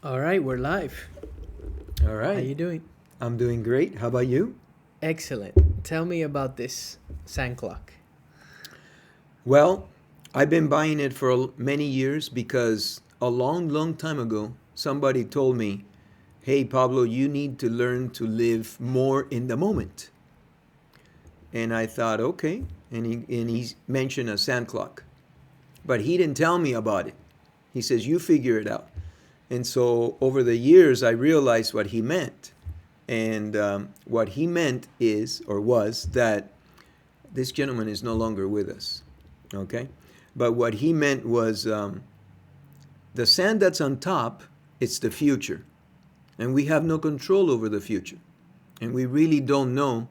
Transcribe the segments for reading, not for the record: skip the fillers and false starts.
All right, we're live. All How right. you doing? I'm doing great. How about you? Excellent. Tell me about this sand clock. Well, I've been buying it for many years because a long, long time ago, somebody told me, hey, Pablo, you need to learn to live more in the moment. And I thought, okay. And he mentioned a sand clock. But he didn't tell me about it. He says, you figure it out. And so over the years, I realized what he meant. And what he meant is, or was, that this gentleman is no longer with us. Okay? But what he meant was the sand that's on top, it's the future. And we have no control over the future. And we really don't know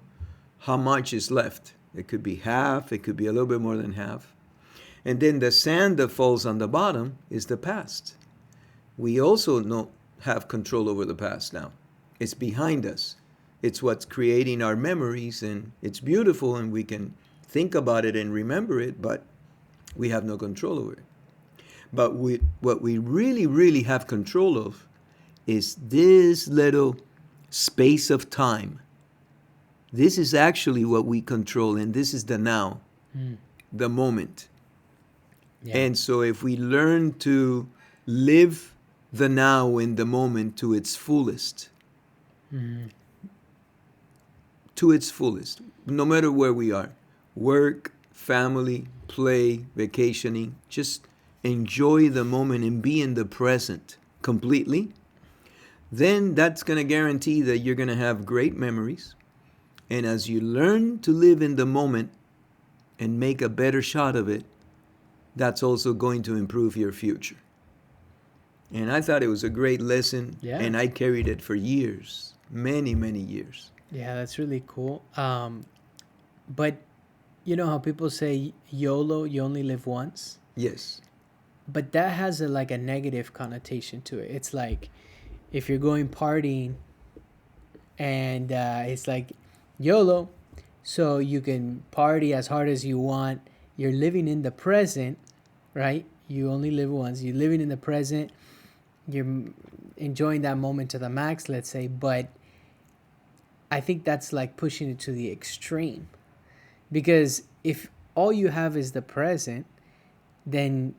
how much is left. It could be half, it could be a little bit more than half. And then the sand that falls on the bottom is the past. We also don't have control over the past now. It's behind us. It's what's creating our memories, and it's beautiful, and we can think about it and remember it, but we have no control over it. But what we really, really have control of is this little space of time. This is actually what we control, and this is the now, Mm. the moment. Yeah. And so if we learn to live the now in the moment Mm. to its fullest, no matter where we are, work, family, play, vacationing, just enjoy the moment and be in the present completely, then that's going to guarantee that you're going to have great memories. And as you learn to live in the moment and make a better shot of it, that's also going to improve your future. And I thought it was a great lesson, Yeah. and I carried it for years, many, many years. Yeah, that's really cool. But you know how people say YOLO, you only live once? Yes. But that has like a negative connotation to it. It's like if you're going partying and it's like YOLO, so you can party as hard as you want. You're living in the present, right? You only live once. You're living in the present. You're enjoying that moment to the max, let's say. But I think that's like pushing it to the extreme, because if all you have is the present, then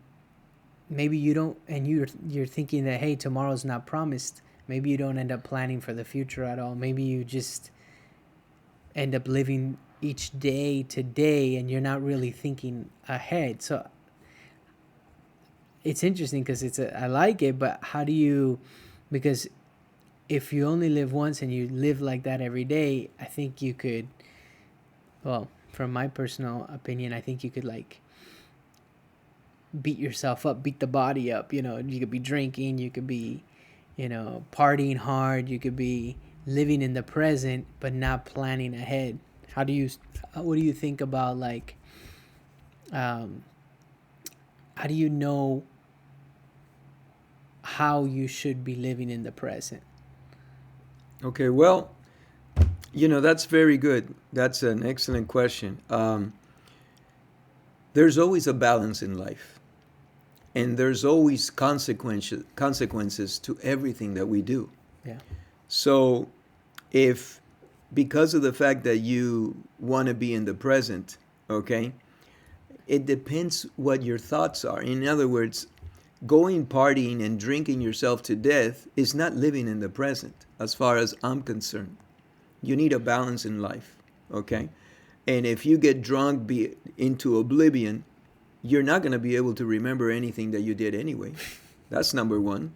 maybe you don't, and you're thinking that, hey, tomorrow's not promised. Maybe you don't end up planning for the future at all. Maybe you just end up living each day to day, and you're not really thinking ahead. So it's interesting because I like it, but how do you, because if you only live once and you live like that every day, I think you could, well, from my personal opinion, I think you could like beat yourself up, beat the body up. You could be drinking, you could be, partying hard, you could be living in the present, but not planning ahead. How do you, what do you think about like, um, how do you know how you should be living in the present? Okay, well, that's very good. That's an excellent question. There's always a balance in life, and there's always consequences to everything that we do. Yeah. So, if because of the fact that you want to be in the present, okay, it depends what your thoughts are. In other words, going partying and drinking yourself to death is not living in the present, as far as I'm concerned. You need a balance in life, okay? And if you get drunk into oblivion, you're not going to be able to remember anything that you did anyway. That's number one.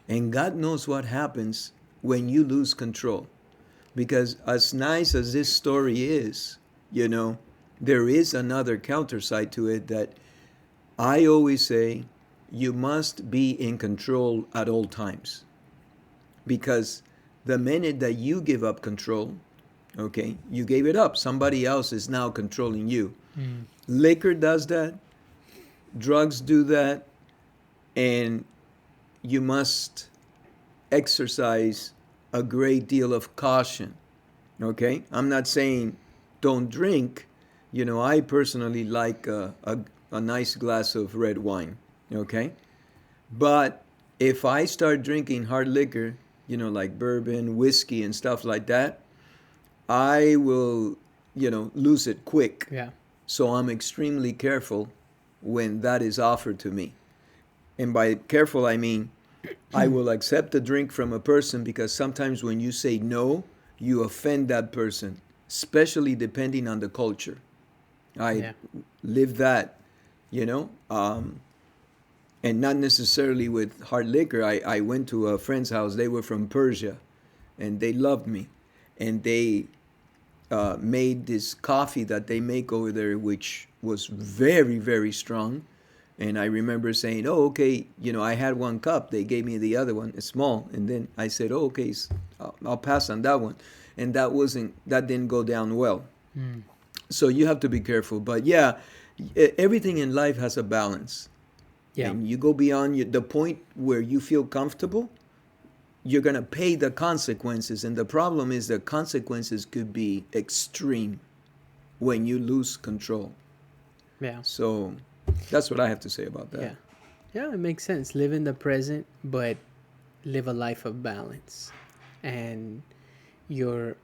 And God knows what happens when you lose control. Because as nice as this story is, there is another counter side to it that I always say you must be in control at all times. Because the minute that you give up control, okay, you gave it up. Somebody else is now controlling you. Mm. Liquor does that, drugs do that, and you must exercise a great deal of caution. Okay? I'm not saying don't drink. I personally like a nice glass of red wine. Okay? But If I start drinking hard liquor, like bourbon, whiskey, and stuff like that, I will, lose it quick. Yeah. So I'm extremely careful when that is offered to me. And by careful, I mean I will accept a drink from a person, because sometimes when you say no, you offend that person, especially depending on the culture. I Yeah. live that, you know, and not necessarily with hard liquor. I went to a friend's house. They were from Persia, and they loved me. And they made this coffee that they make over there, which was very, very strong. And I remember saying, "Oh, okay, I had one cup. They gave me the other one, it's small." And then I said, "Oh, okay, I'll pass on that one." And that didn't go down well. Mm. So you have to be careful. But yeah, everything in life has a balance. Yeah. And you go beyond the point where you feel comfortable, you're going to pay the consequences. And the problem is the consequences could be extreme when you lose control. Yeah. So that's what I have to say about that. Yeah. Yeah, it makes sense. Live in the present, but live a life of balance. And your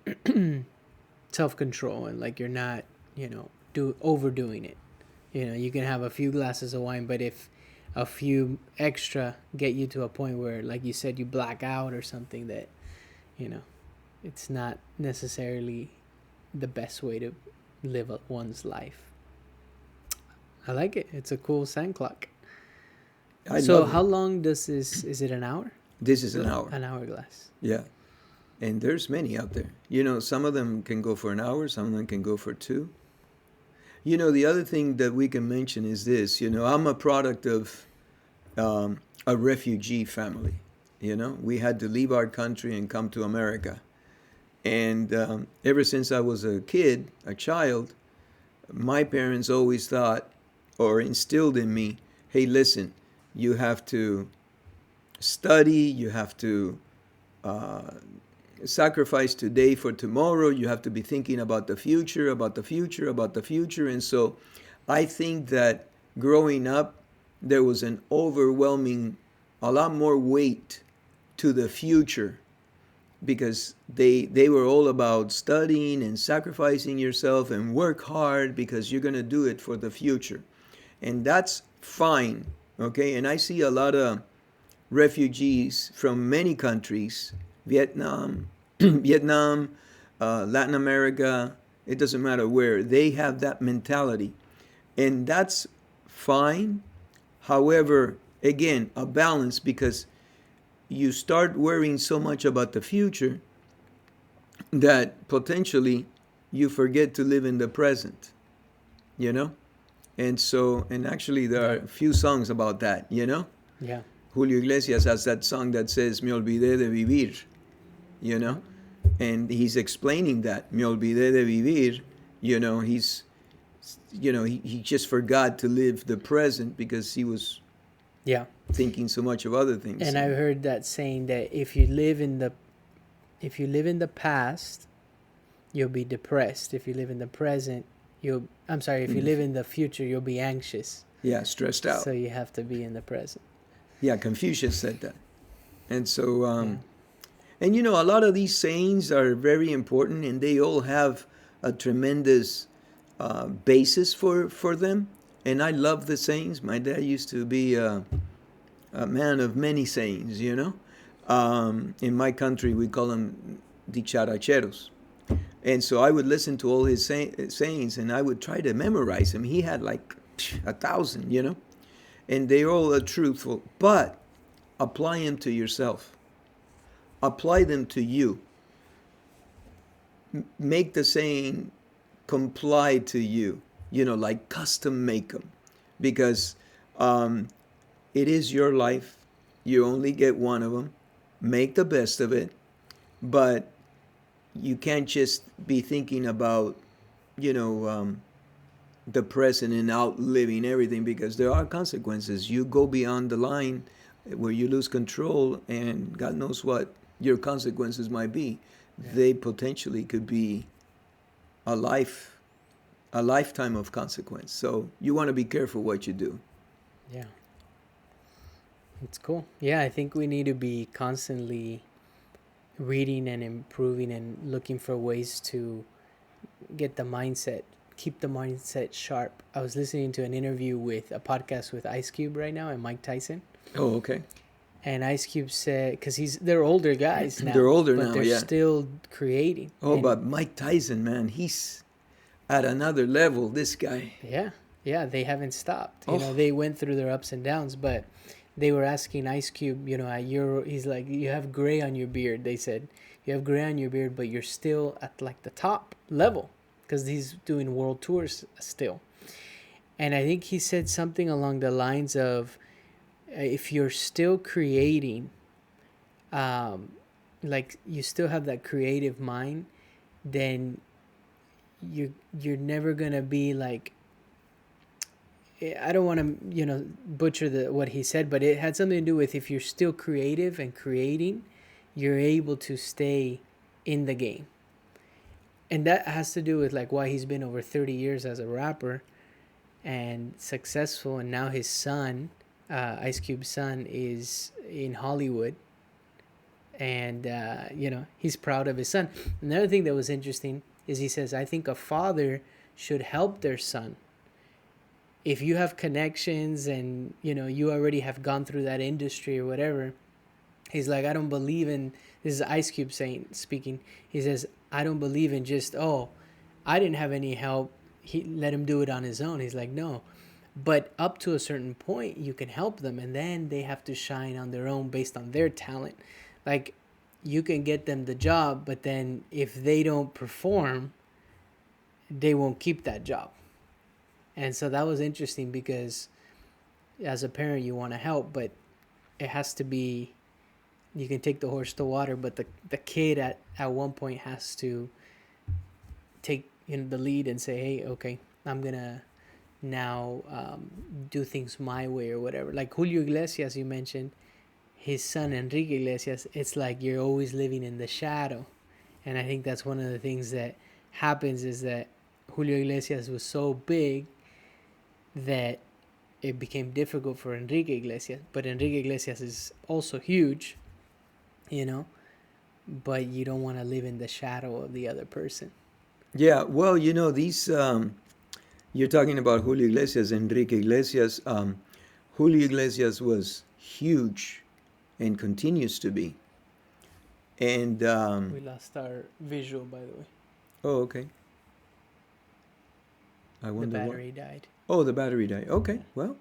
self-control, and like you're not, overdoing it. You can have a few glasses of wine, but if a few extra get you to a point where, like you said, you black out or something, that, it's not necessarily the best way to live one's life. I like it. It's a cool sand clock. So how long does this, is it an hour? This is an hour. An hourglass. Yeah. And there's many out there. Some of them can go for an hour, some of them can go for 2. The other thing that we can mention is this. I'm a product of a refugee family. We had to leave our country and come to America. And ever since I was a child, my parents always thought, or instilled in me, hey, listen, you have to study, you have to sacrifice today for tomorrow, you have to be thinking about the future, about the future, about the future. And so I think that growing up, there was a lot more weight to the future, because they were all about studying and sacrificing yourself and work hard, because you're going to do it for the future. And that's fine, okay? And I see a lot of refugees from many countries, Vietnam, Latin America, it doesn't matter where, they have that mentality. And that's fine. However, again, a balance, because you start worrying so much about the future that potentially you forget to live in the present, And actually there are a few songs about that, Yeah. Julio Iglesias has that song that says, "Me olvidé de vivir," And he's explaining that, "Me olvidé de vivir," he just forgot to live the present because he was thinking so much of other things. And I've heard that saying that if you live in the past, you'll be depressed. If you live in the present, if you live in the future, you'll be anxious. Yeah, stressed out. So you have to be in the present. Yeah, Confucius said that. And so, and a lot of these sayings are very important, and they all have a tremendous basis for them. And I love the sayings. My dad used to be a man of many sayings, In my country, we call them dicharacheros. And so I would listen to all his sayings, and I would try to memorize them. He had like 1,000, And they all are truthful. But apply them to yourself. Apply them to you. Make the saying comply to you. Like custom make them. Because it is your life. You only get one of them. Make the best of it. But you can't just be thinking about, the present and outliving everything, because there are consequences. You go beyond the line where you lose control, and God knows what your consequences might be. Yeah. They potentially could be a lifetime of consequence. So you want to be careful what you do. Yeah. It's cool. Yeah, I think we need to be constantly reading and improving and looking for ways to get the mindset, keep the mindset sharp. I was listening to an interview with a podcast with Ice Cube right now and Mike Tyson. Oh, okay. And Ice Cube said, because they're older guys They're now, older but now, they're yeah. still creating. Oh, And but Mike Tyson, man, he's at another level. This guy. yeah, yeah, they haven't stopped. You know, Oh, they went through their ups and downs, but they were asking Ice Cube, you know, at your, he's like, you have gray on your beard. They said, you have gray on your beard, but you're still at like the top level because he's doing world tours still. And I think he said something along the lines of, if you're still creating, um, like you still have that creative mind, then you're never gonna be like, I don't want to, you know, butcher what he said, but it had something to do with if you're still creative and creating, you're able to stay in the game. And that has to do with like why he's been over 30 years as a rapper and successful. And now his son, Ice Cube's son, is in Hollywood. And, you know, he's proud of his son. Another thing that was interesting is he says, I think a father should help their son. If you have connections and, you know, you already have gone through that industry or whatever, he's like, I don't believe in, this is Ice Cube speaking. He says, I don't believe in just, oh, I didn't have any help. He let him do it on his own. He's like, no. But up to a certain point, you can help them, and then they have to shine on their own based on their talent. Like, you can get them the job, but then if they don't perform, they won't keep that job. And so that was interesting because as a parent, you want to help, but it has to be, you can take the horse to water, but the kid at one point has to take, you know, the lead and say, hey, okay, I'm going to now do things my way or whatever. Like Julio Iglesias, you mentioned, his son Enrique Iglesias, it's like you're always living in the shadow. And I think that's one of the things that happens is that Julio Iglesias was so big that it became difficult for Enrique Iglesias. But Enrique Iglesias is also huge, you know, but you don't want to live in the shadow of the other person. yeah. Well, you know, these, you're talking about Julio Iglesias, Enrique Iglesias. Julio Iglesias was huge and continues to be. And, We lost our visual, by the way. oh, okay. I The wonder why. battery died. Oh, the battery died. Okay, Yeah. well,